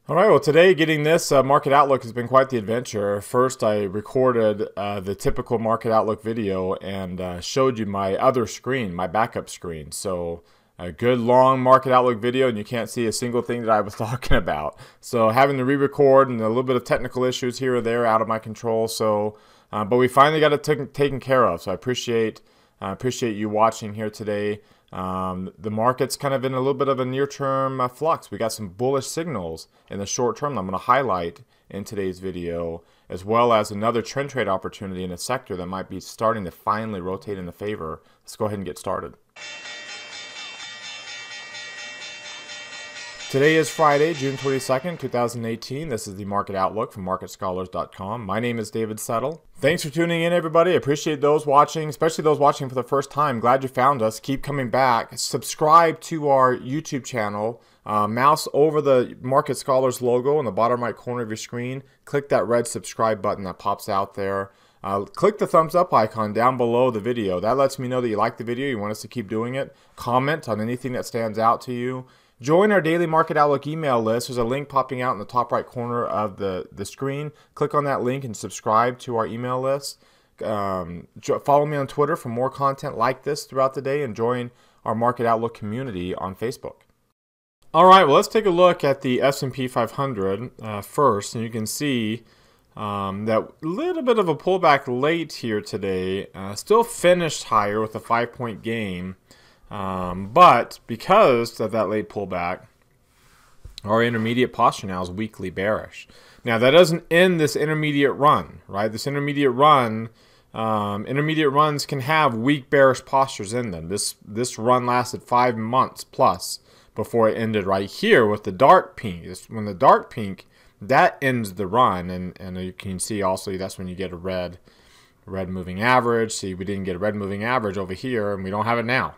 All right, well, today getting this market outlook has been quite the adventure. First, I recorded the typical market outlook video and showed you my other screen, my backup screen. So a good long market outlook video, and you can't see a single thing that I was talking about. So having to re-record and a little bit of technical issues here or there out of my control. So, but we finally got it taken care of. So I appreciate you watching here today. The market's kind of in a little bit of a near-term flux. We got some bullish signals in the short term that I'm going to highlight in today's video, as well as another trend trade opportunity in a sector that might be starting to finally rotate in the favor. Let's go ahead and get started. Today is Friday, June 22nd, 2018. This is the Market Outlook from MarketScholars.com. My name is David Settle. Thanks for tuning in, everybody. I appreciate those watching, especially those watching for the first time. Glad you found us. Keep coming back. Subscribe to our YouTube channel. Mouse over the Market Scholars logo in the bottom right corner of your screen. Click that red subscribe button that pops out there. Click the thumbs up icon down below the video. That lets me know that you like the video, you want us to keep doing it. Comment on anything that stands out to you. Join our daily Market Outlook email list. There's a link popping out in the top right corner of the screen. Click on that link and subscribe to our email list. Follow me on Twitter for more content like this throughout the day, and join our Market Outlook community on Facebook. All right, well, let's take a look at the S&P 500 first, and you can see that little bit of a pullback late here today. Still finished higher with a 5-point gain. But because of that late pullback, our intermediate posture now is weakly bearish. Now that doesn't end this intermediate run, right? This intermediate run, intermediate runs can have weak bearish postures in them. This run lasted 5 months plus before it ended right here with the dark pink. When the dark pink, that ends the run, and you can see also that's when you get a red moving average. See, we didn't get a red moving average over here, and we don't have it now.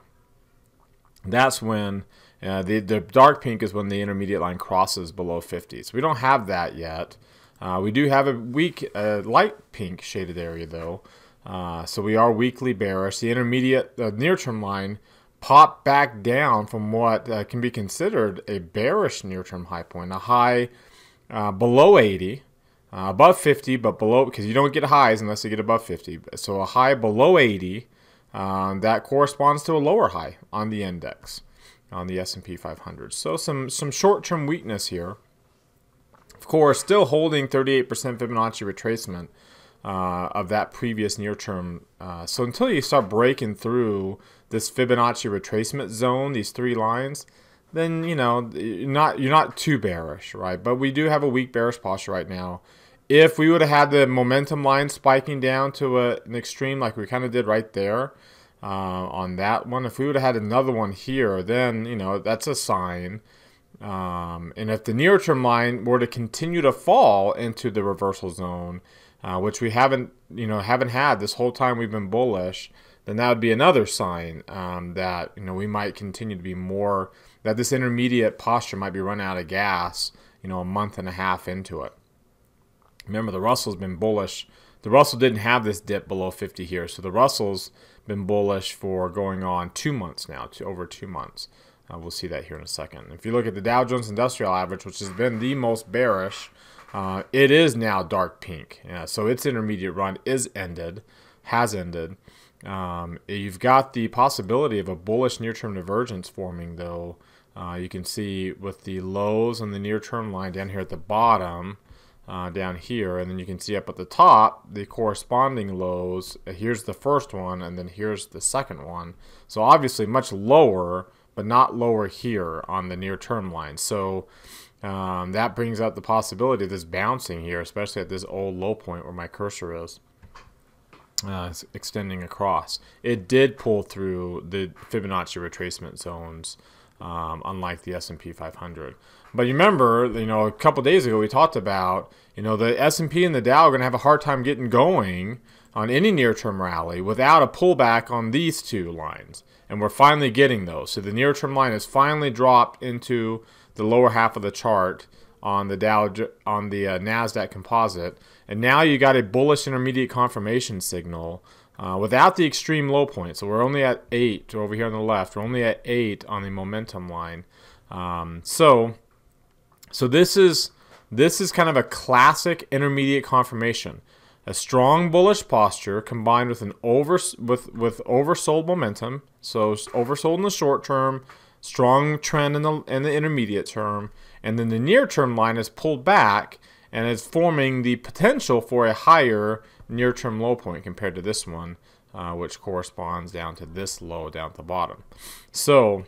That's when the dark pink is when the intermediate line crosses below 50. So we don't have that yet. We do have a weak light pink shaded area though. So we are weakly bearish. The intermediate near-term line popped back down from what can be considered a bearish near-term high point. A high below 80, above 50, but below, because you don't get highs unless you get above 50. So a high below 80. That corresponds to a lower high on the index, on the S&P 500. So some short-term weakness here. Of course, still holding 38% Fibonacci retracement of that previous near-term. So until you start breaking through this Fibonacci retracement zone, these three lines, then you're not too bearish, right? But we do have a weak bearish posture right now. If we would have had the momentum line spiking down to an extreme like we kind of did right there on that one, if we would have had another one here, then, that's a sign. And if the near-term line were to continue to fall into the reversal zone, which we haven't had this whole time we've been bullish, then that would be another sign that, we might continue to be more, that this intermediate posture might be running out of gas, a month and a half into it. Remember, the Russell's been bullish. The Russell didn't have this dip below 50 here, so the Russell's been bullish for going on 2 months now, over 2 months. We'll see that here in a second. If you look at the Dow Jones Industrial Average, which has been the most bearish, it is now dark pink. So its intermediate run has ended. You've got the possibility of a bullish near-term divergence forming, though. You can see with the lows on the near-term line down here at the bottom, down here, and then you can see up at the top the corresponding lows. Here's the first one, and then here's the second one. So obviously much lower, but not lower here on the near-term line. So that brings up the possibility of this bouncing here, especially at this old low point where my cursor is. It's extending across. It did pull through the Fibonacci retracement zones, unlike the S&P 500. But you remember, a couple days ago we talked about, the S&P and the Dow are going to have a hard time getting going on any near-term rally without a pullback on these two lines. And we're finally getting those. So the near-term line has finally dropped into the lower half of the chart on the NASDAQ composite. And now you got a bullish intermediate confirmation signal without the extreme low point. So we're only at 8 over here on the left. We're only at 8 on the momentum line. So this is this is kind of a classic intermediate confirmation. A strong bullish posture combined with an oversold momentum, so oversold in the short term, strong trend in the intermediate term, and then the near term line is pulled back and is forming the potential for a higher near term low point compared to this one, which corresponds down to this low down at the bottom. So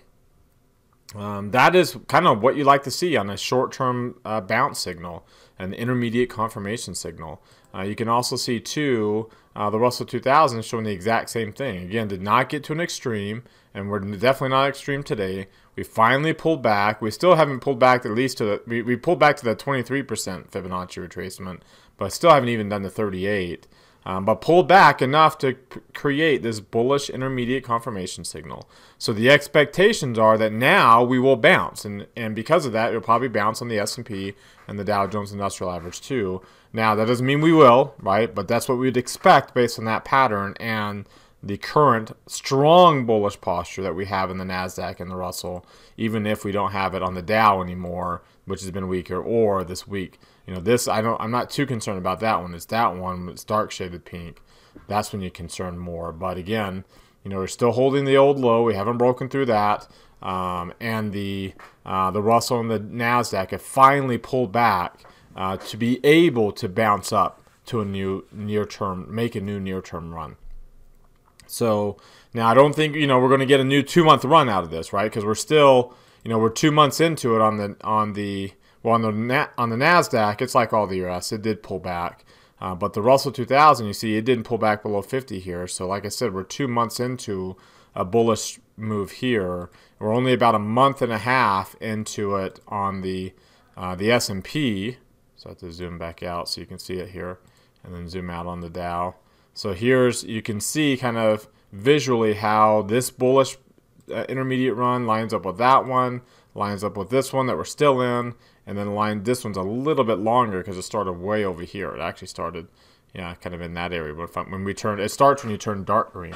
that is kind of what you like to see on a short-term bounce signal, an intermediate confirmation signal. You can also see, too, the Russell 2000 showing the exact same thing. Again, did not get to an extreme, and we're definitely not extreme today. We finally pulled back. We still haven't pulled back at least to the, we pulled back to the 23% Fibonacci retracement, but still haven't even done the 38. But pulled back enough to create this bullish intermediate confirmation signal. So the expectations are that now we will bounce, and because of that, it'll probably bounce on the S&P and the Dow Jones Industrial Average too. Now, that doesn't mean we will, right? But that's what we'd expect based on that pattern and the current strong bullish posture that we have in the NASDAQ and the Russell, even if we don't have it on the Dow anymore, which has been weaker, or this week. You know, this, I'm not too concerned about that one. It's that one, it's dark shaded pink. That's when you're concerned more. But again, you know, we're still holding the old low. We haven't broken through that. And the Russell and the NASDAQ have finally pulled back to be able to bounce up to a new near-term, make a new near-term run. So now I don't think, you know, we're going to get a new 2-month run out of this, right? Because we're still, you know, we're 2 months into it on the NASDAQ. It's like all the US. It did pull back. But the Russell 2000, you see, it didn't pull back below 50 here. So like I said, we're 2 months into a bullish move here. We're only about a month and a half into it on the S&P. So I have to zoom back out so you can see it here, and then zoom out on the Dow. So here's, you can see kind of visually how this bullish intermediate run lines up with that one, lines up with this one that we're still in, and then this one's a little bit longer because it started way over here. It actually started, yeah, kind of in that area. But when we turn, it starts when you turn dark green.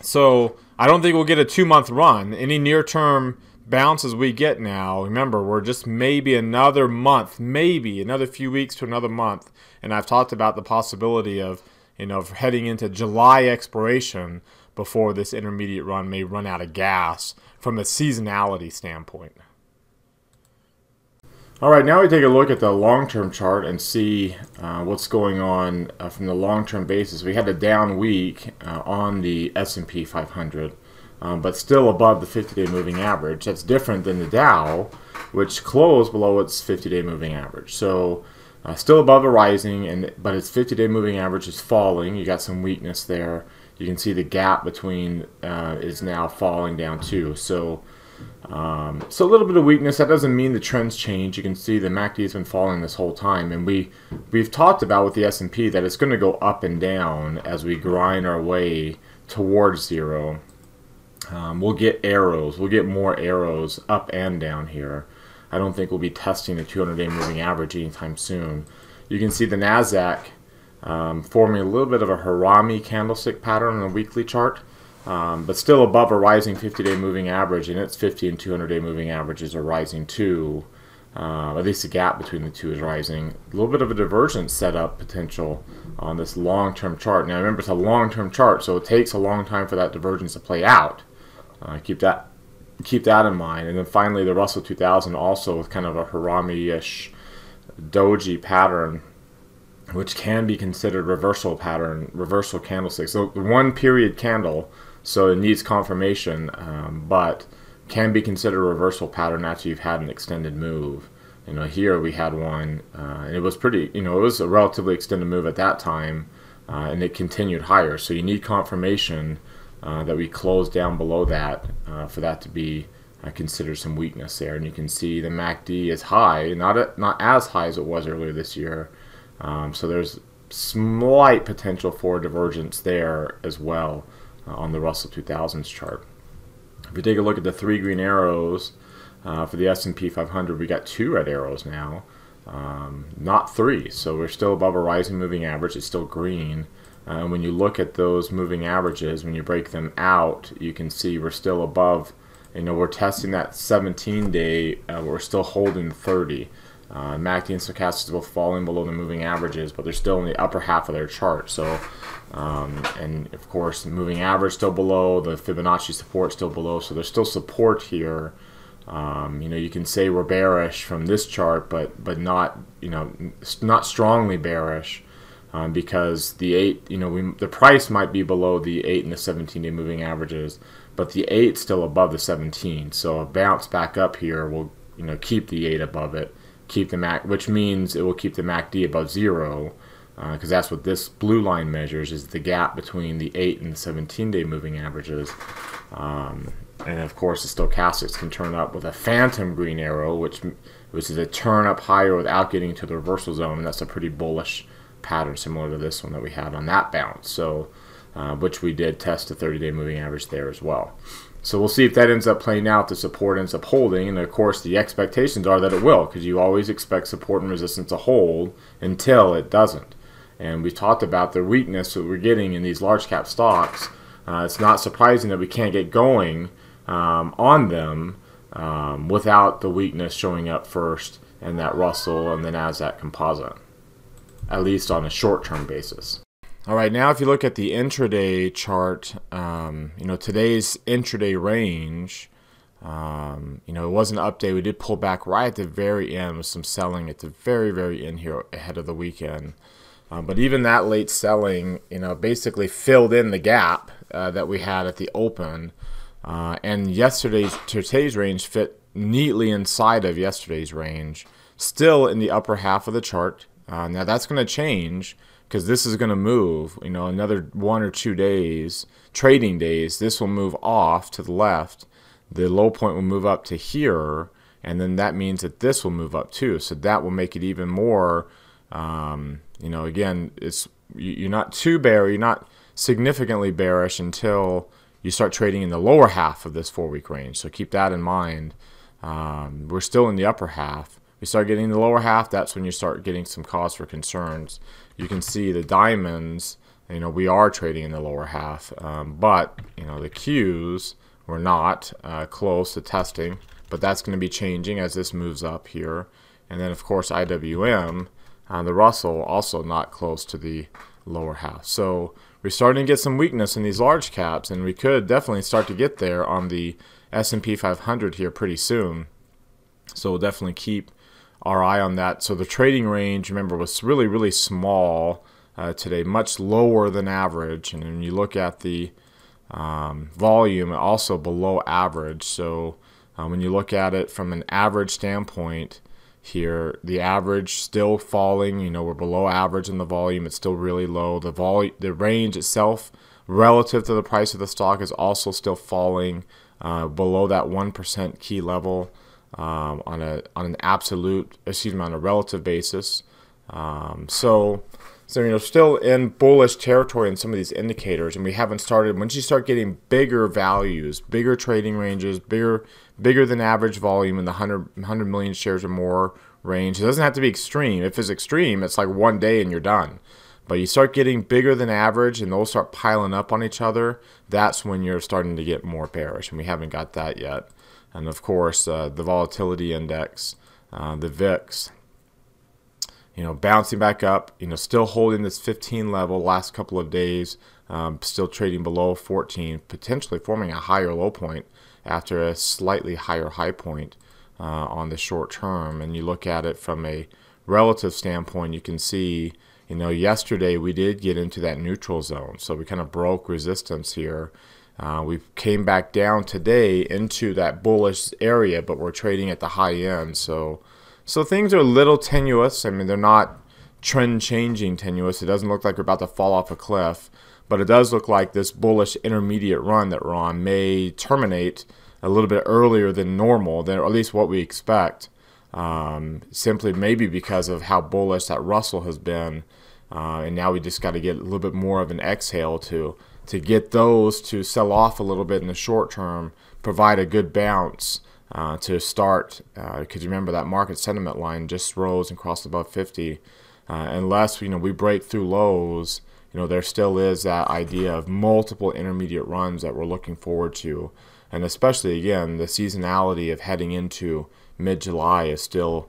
So I don't think we'll get a 2-month run. Any near-term bounces we get now, remember, we're just maybe another month, maybe another few weeks to another month. And I've talked about the possibility of, you know, heading into July expiration before this intermediate run may run out of gas from a seasonality standpoint. All right, now we take a look at the long-term chart and see what's going on from the long-term basis. We had a down week on the S&P 500, but still above the 50-day moving average. That's different than the Dow, which closed below its 50-day moving average. So still above a rising, but its 50-day moving average is falling. You got some weakness there. You can see the gap between is now falling down too. So a little bit of weakness. That doesn't mean the trends change. You can see the MACD has been falling this whole time, and we've talked about with the S&P that it's going to go up and down as we grind our way towards zero. We'll get arrows. We'll get more arrows up and down here. I don't think we'll be testing the 200-day moving average anytime soon. You can see the NASDAQ forming a little bit of a harami candlestick pattern on a weekly chart, but still above a rising 50-day moving average, and its 50 and 200-day moving averages are rising too. At least the gap between the two is rising. A little bit of a divergence setup potential on this long-term chart. Now remember, it's a long-term chart, so it takes a long time for that divergence to play out. Keep that in mind. And then finally, the Russell 2000 also with kind of a harami-ish doji pattern, which can be considered reversal pattern, reversal candlestick. So one period candle, so it needs confirmation, but can be considered a reversal pattern after you've had an extended move. You know, here we had one, and it was pretty, you know, it was a relatively extended move at that time, and it continued higher. So you need confirmation that we closed down below that for that to be considered some weakness there. And you can see the MACD is high, not as high as it was earlier this year. So there's slight potential for divergence there as well on the Russell 2000s chart. If we take a look at the 3 green arrows for the S&P 500, we got 2 red arrows now, not 3. So we're still above a rising moving average. It's still green. And when you look at those moving averages, when you break them out, you can see we're still above we're testing that 17-day. We're still holding 30. MACD and stochastic is both falling below the moving averages, but they're still in the upper half of their chart. So, and of course, the moving average still below, the Fibonacci support still below. So there's still support here. You can say we're bearish from this chart, but not not strongly bearish, because the 8, the price might be below the 8 and the 17-day moving averages, but the 8 still above the 17. So a bounce back up here will keep the 8 above it. Keep the which means it will keep the MACD above 0, because that's what this blue line measures, is the gap between the 8 and the 17-day moving averages. And of course, the stochastics can turn up with a phantom green arrow, which is a turn up higher without getting to the reversal zone, and that's a pretty bullish pattern similar to this one that we had on that bounce. So, which we did test the 30-day moving average there as well. So we'll see if that ends up playing out, the support ends up holding, and of course the expectations are that it will, because you always expect support and resistance to hold until it doesn't. And we talked about the weakness that we're getting in these large cap stocks. It's not surprising that we can't get going on them without the weakness showing up first in that Russell and the NASDAQ composite, at least on a short-term basis. All right, now if you look at the intraday chart, today's intraday range, it was an update. We did pull back right at the very end with some selling at the very, very end here ahead of the weekend. But even that late selling, basically filled in the gap that we had at the open. And today's range fit neatly inside of yesterday's range, still in the upper half of the chart. Now that's going to change, because this is going to move, another 1 or 2 days, trading days. This will move off to the left. The low point will move up to here, and then that means that this will move up too. So that will make it even more, again, you're not too bearish, you're not significantly bearish until you start trading in the lower half of this 4-week range. So keep that in mind. We're still in the upper half. We start getting the lower half, that's when you start getting some cause for concerns. You can see the diamonds, we are trading in the lower half, but the Qs were not close to testing, but that's going to be changing as this moves up here. And then of course IWM, the Russell, also not close to the lower half. So we're starting to get some weakness in these large caps, and we could definitely start to get there on the S&P 500 here pretty soon. So we'll definitely keep our eye on that. So the trading range, remember, was really, really small today, much lower than average. And when you look at the volume, also below average. So when you look at it from an average standpoint here, the average still falling. We're below average in the volume. It's still really low. The range itself relative to the price of the stock is also still falling below that 1% key level. On a relative basis. So still in bullish territory in some of these indicators, and we haven't started. Once you start getting bigger values, bigger trading ranges, bigger than average volume in the 100 million shares or more range, it doesn't have to be extreme. If it's extreme, it's like 1 day and you're done. But you start getting bigger than average, and those start piling up on each other, that's when you're starting to get more bearish, and we haven't got that yet. And of course, the volatility index, the VIX, bouncing back up, still holding this 15 level last couple of days, still trading below 14, potentially forming a higher low point after a slightly higher high point on the short term. And you look at it from a relative standpoint, you can see, yesterday we did get into that neutral zone. So we kind of broke resistance here. We came back down today into that bullish area, but we're trading at the high end. So things are a little tenuous. I mean, they're not trend-changing tenuous. It doesn't look like we're about to fall off a cliff, but it does look like this bullish intermediate run that we're on may terminate a little bit earlier than normal, or at least what we expect, simply maybe because of how bullish that Russell has been. And now we just got to get a little bit more of an exhale to get those to sell off a little bit in the short term, provide a good bounce to start, because remember that market sentiment line just rose and crossed above 50. Unless we break through lows, there still is that idea of multiple intermediate runs that we're looking forward to. and especially again the seasonality of heading into mid-July is still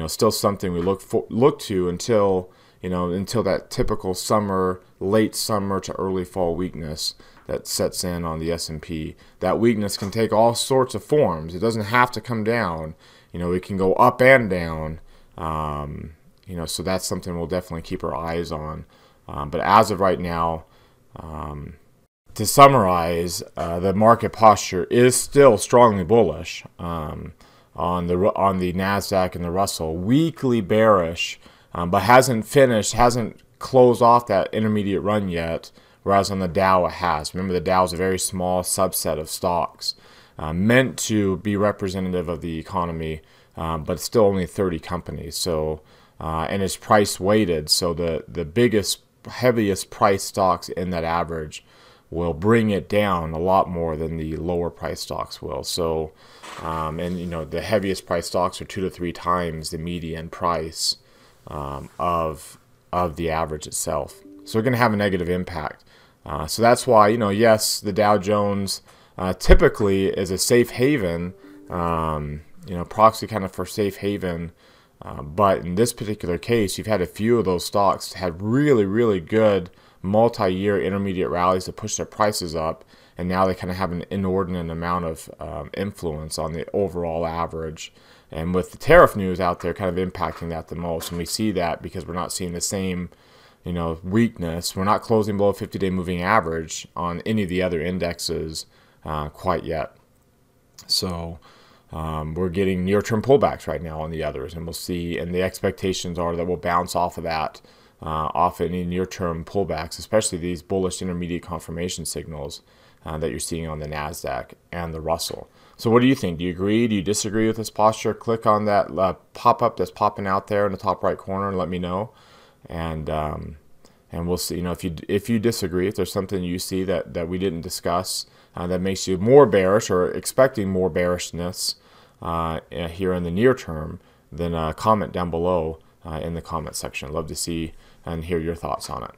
still something we look to until until that typical summer, late summer to early fall weakness that sets in on the S&P. That weakness can take all sorts of forms. It doesn't have to come down. It can go up and down. So that's something we'll definitely keep our eyes on. But as of right now, to summarize, the market posture is still strongly bullish on the Nasdaq and the Russell. Weakly bearish, but hasn't closed off that intermediate run yet. Whereas on the Dow it has. Remember, the Dow is a very small subset of stocks meant to be representative of the economy, but still only 30 companies. So and it's price weighted. So the biggest, heaviest price stocks in that average will bring it down a lot more than the lower price stocks will. So, and the heaviest price stocks are 2 to 3 times the median price of the average itself. So we're going to have a negative impact. So that's why, yes, the Dow Jones typically is a safe haven, proxy kind of for safe haven. But in this particular case, you've had a few of those stocks had really, really good multi-year intermediate rallies to push their prices up, and now they kind of have an inordinate amount of influence on the overall average. And with the tariff news out there kind of impacting that the most, and we see that because we're not seeing the same weakness. We're not closing below 50-day moving average on any of the other indexes quite yet. So we're getting near-term pullbacks right now on the others, and we'll see. And the expectations are that we'll bounce off of that, off any near-term pullbacks, especially these bullish intermediate confirmation signals that you're seeing on the Nasdaq and the Russell. So what do you think? Do you agree? Do you disagree with this posture? Click on that pop-up that's popping out there in the top right corner and let me know. And we'll see. If you disagree, if there's something you see that we didn't discuss that makes you more bearish or expecting more bearishness here in the near term, then comment down below in the comment section. I'd love to see and hear your thoughts on it.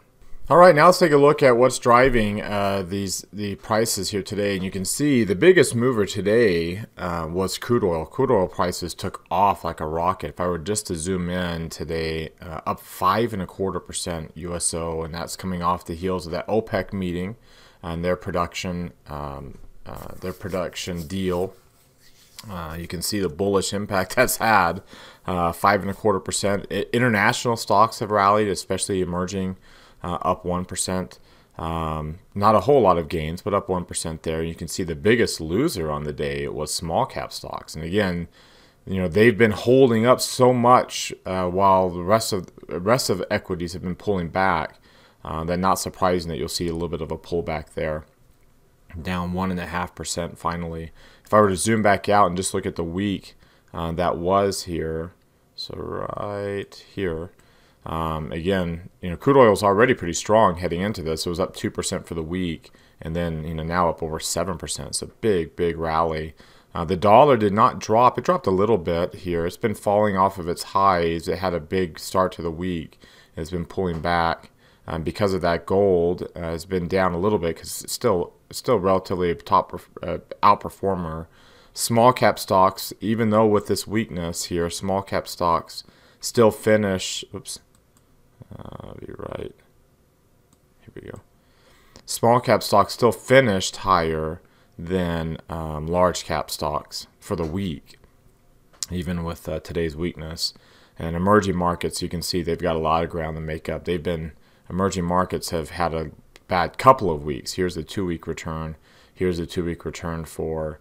All right, now let's take a look at what's driving the prices here today. And you can see the biggest mover today was crude oil. Crude oil prices took off like a rocket. If I were just to zoom in today, up 5.25% USO, and that's coming off the heels of that OPEC meeting and their production deal. You can see the bullish impact that's had. 5.25%. International stocks have rallied, especially emerging. Up 1%. Not a whole lot of gains, but up 1% there. You can see the biggest loser on the day was small cap stocks. And again, they've been holding up so much while the rest of equities have been pulling back. That not surprising that you'll see a little bit of a pullback there. Down 1.5% finally. If I were to zoom back out and just look at the week that was here, so right here. Again, crude oil is already pretty strong heading into this. It was up 2% for the week, and then now up over 7%. So big rally. The dollar did not drop. It dropped a little bit here. It's been falling off of its highs. It had a big start to the week. It's been pulling back. Because of that, gold has been down a little bit because it's still relatively a top outperformer. Small cap stocks, even though with this weakness here, small cap stocks still finish. Oops. I'll be right. Here we go. Small cap stocks still finished higher than large cap stocks for the week, even with today's weakness. And emerging markets, you can see they've got a lot of ground to make up. Emerging markets have had a bad couple of weeks. Here's the 2-week return. Here's the 2-week return for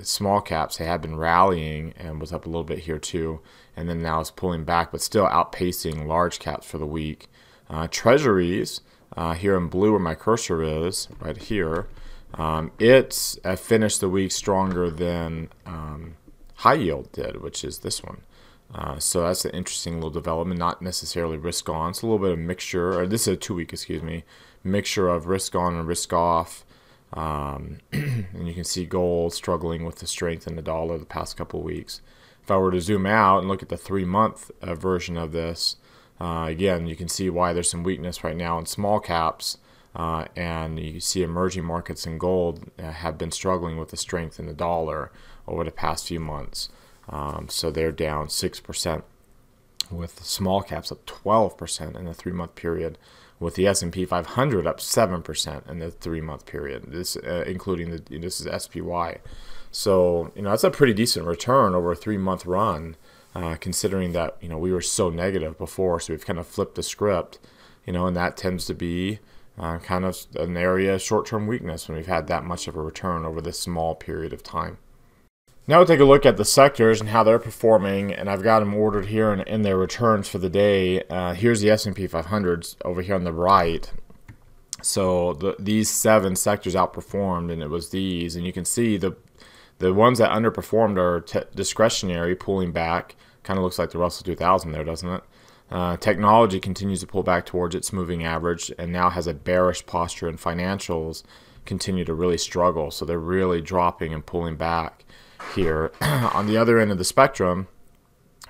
small caps. They have been rallying and was up a little bit here too, and then now it's pulling back, but still outpacing large caps for the week. Treasuries here in blue where my cursor is right here, it's finished the week stronger than high yield did, which is this one. So that's an interesting little development, not necessarily risk on. It's a little bit of mixture, or this is a 2-week, mixture of risk on and risk off. And you can see gold struggling with the strength in the dollar the past couple of weeks. If I were to zoom out and look at the 3-month version of this, again, you can see why there's some weakness right now in small caps. and you see emerging markets in gold have been struggling with the strength in the dollar over the past few months. So they're down 6%, with small caps up 12% in the 3-month period, with the S&P 500 up 7% in the 3-month period. This including this is SPY. So that's a pretty decent return over a 3-month run, considering that we were so negative before. So we've kind of flipped the script, and that tends to be kind of an area of short-term weakness when we've had that much of a return over this small period of time. Now we'll take a look at the sectors and how they're performing, and I've got them ordered here in their returns for the day. Here's the S&P 500s over here on the right. So these 7 sectors outperformed, and it was these. And you can see the ones that underperformed are discretionary, pulling back. Kind of looks like the Russell 2000 there, doesn't it? Technology continues to pull back towards its moving average and now has a bearish posture, and financials continue to really struggle. So they're really dropping and pulling back here. On the other end of the spectrum,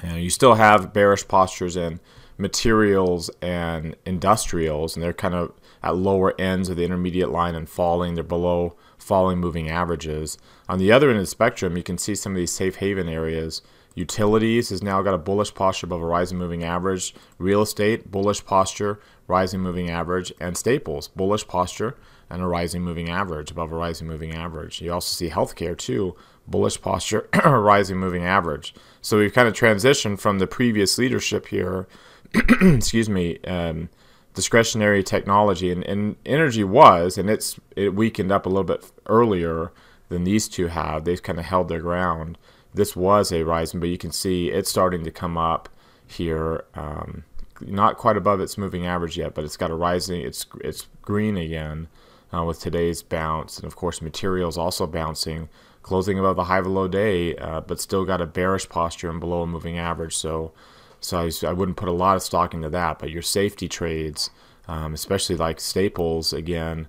you still have bearish postures in materials and industrials, and they're kind of at lower ends of the intermediate line and falling. They're below falling moving averages. On the other end of the spectrum, you can see some of these safe haven areas. Utilities has now got a bullish posture above a rising moving average. Real estate, bullish posture, rising moving average. And staples, bullish posture and a rising moving average above a rising moving average. You also see healthcare too, bullish posture, rising moving average. So we've kind of transitioned from the previous leadership here, excuse me, discretionary technology and energy was, and it weakened up a little bit earlier than these two have. They've kind of held their ground. This was a rising, but you can see it's starting to come up here. Not quite above its moving average yet, but it's got a rising. It's green again with today's bounce, and of course materials also bouncing, closing above the high of a low day, but still got a bearish posture and below a moving average. So I wouldn't put a lot of stock into that. But your safety trades, especially like staples, again,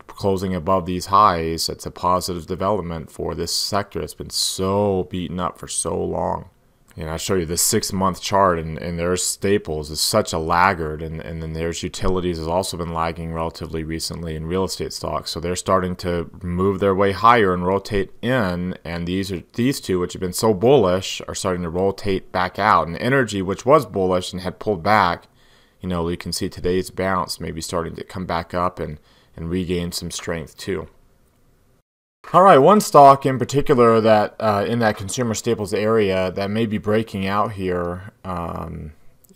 closing above these highs, that's a positive development for this sector. It's been so beaten up for so long. I show you the 6-month chart, and there's staples is such a laggard, and then there's utilities has also been lagging relatively recently, in real estate stocks. So they're starting to move their way higher and rotate in, and these two, which have been so bullish, are starting to rotate back out. And energy, which was bullish and had pulled back, you can see today's bounce maybe starting to come back up and regain some strength too. All right, one stock in particular that in that consumer staples area that may be breaking out here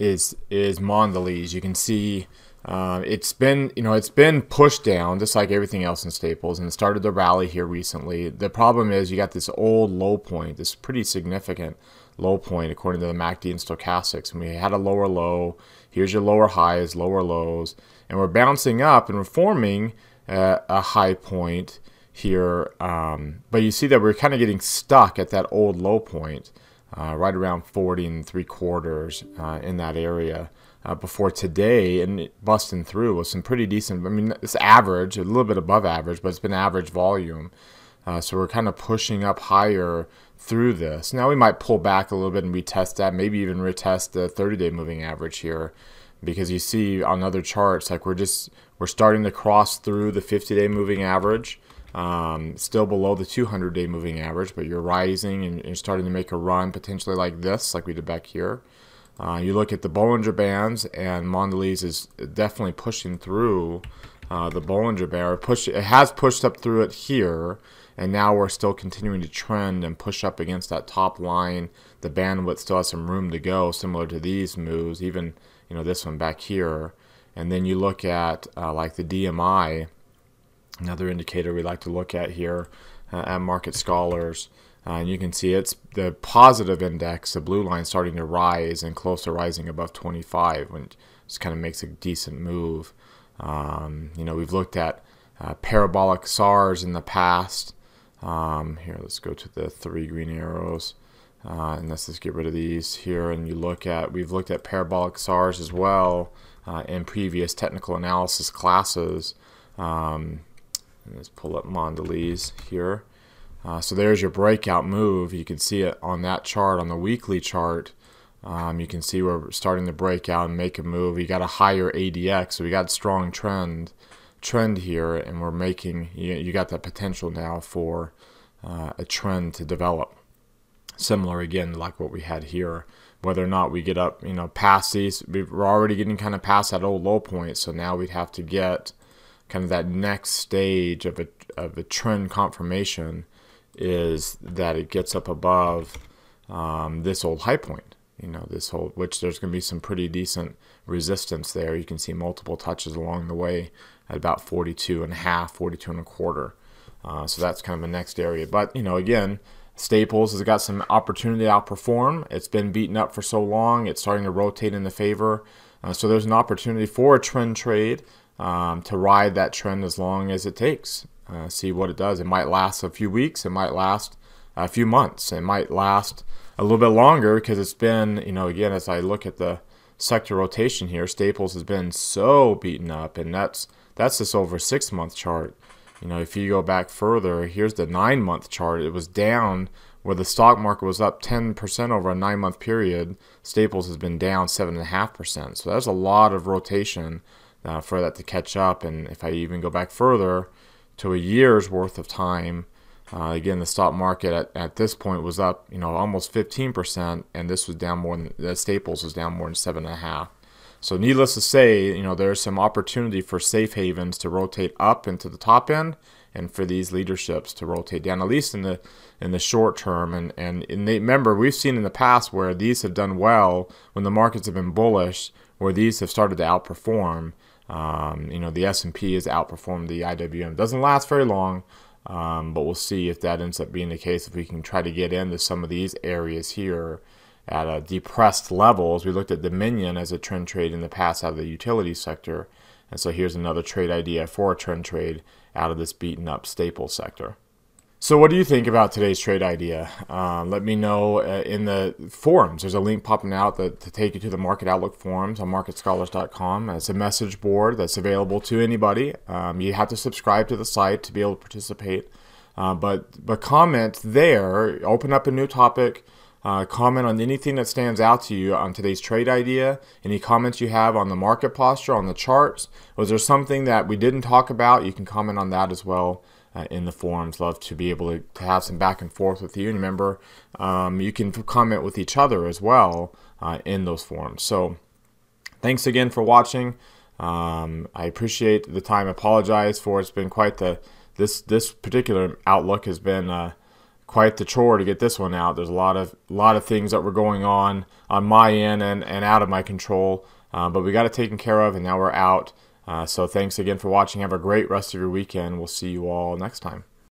is Mondelez. You can see it's been pushed down just like everything else in staples, and it started to rally here recently. The problem is you got this old low point, this pretty significant low point according to the MACD and stochastics, and we had a lower low. Here's your lower highs, lower lows, and we're bouncing up and we're forming a high point here, but you see that we're kind of getting stuck at that old low point, right around 40 3/4 in that area before today, and it busting through with some pretty decent. I mean, it's average, a little bit above average, but it's been average volume. So we're kind of pushing up higher through this. Now we might pull back a little bit and retest that, maybe even retest the 30-day moving average here, because you see on other charts like we're starting to cross through the 50-day moving average. Still below the 200-day moving average, but you're rising and you're starting to make a run potentially like this, like we did back here. You look at the Bollinger Bands, and Mondelez is definitely pushing through the Bollinger Band. It has pushed up through it here, and now we're still continuing to trend and push up against that top line. The bandwidth still has some room to go, similar to these moves, even this one back here. And then you look at like the DMI. Another indicator we like to look at here at Market Scholars. And you can see it's the positive index, the blue line, starting to rise and close to rising above 25, which just kind of makes a decent move. We've looked at parabolic SARs in the past. Here, let's go to the 3 green arrows. And let's just get rid of these here. And we've looked at parabolic SARs as well in previous technical analysis classes. Let's pull up Mondelez here. So there's your breakout move. You can see it on that chart, on the weekly chart. You can see we're starting to break out and make a move. We got a higher ADX, so we got a strong trend. trend here, and we're making, you got that potential now for a trend to develop. Similar again, like what we had here. Whether or not we get up, past these, we're already getting kind of past that old low point. So now we'd have to get kind of that next stage of a trend confirmation, is that it gets up above this old high point. Which there's going to be some pretty decent resistance there. You can see multiple touches along the way at about 42.5, 42.25. So that's kind of the next area. But again, Staples has got some opportunity to outperform. It's been beaten up for so long. It's starting to rotate in the favor. So there's an opportunity for a trend trade to ride that trend as long as it takes. See what it does. It might last a few weeks. It might last a few months. It might last a little bit longer, because it's been, again, as I look at the sector rotation here, Staples has been so beaten up, and that's just over a 6-month chart. If you go back further, here's the 9-month chart. It was down where the stock market was up 10% over a 9-month period. Staples has been down 7.5%. So there's a lot of rotation for that to catch up. And if I even go back further to a year's worth of time, again, the stock market at this point was up, almost 15%, and this was down more than the Staples was down more than 7.5%. So needless to say, there's some opportunity for safe havens to rotate up into the top end, and for these leaderships to rotate down, at least in the short term. And remember, we've seen in the past where these have done well when the markets have been bullish, where these have started to outperform. The S&P has outperformed the IWM. It doesn't last very long, but we'll see if that ends up being the case, if we can try to get into some of these areas here at a depressed levels. We looked at Dominion as a trend trade in the past out of the utility sector, and so here's another trade idea for a trend trade out of this beaten up Staples sector. So what do you think about today's trade idea? Let me know in the forums. There's a link popping out to take you to the Market Outlook forums on marketscholars.com. It's a message board that's available to anybody. You have to subscribe to the site to be able to participate. But comment there, open up a new topic, comment on anything that stands out to you on today's trade idea, any comments you have on the market posture, on the charts. Was there something that we didn't talk about? You can comment on that as well in the forums. Love to be able to have some back and forth with you. And remember, you can comment with each other as well in those forums. So thanks again for watching. I appreciate the time. I apologize for it's been quite this particular outlook has been quite the chore to get this one out. There's a lot of things that were going on my end and out of my control, but we got it taken care of, and now we're out. So thanks again for watching. Have a great rest of your weekend. We'll see you all next time.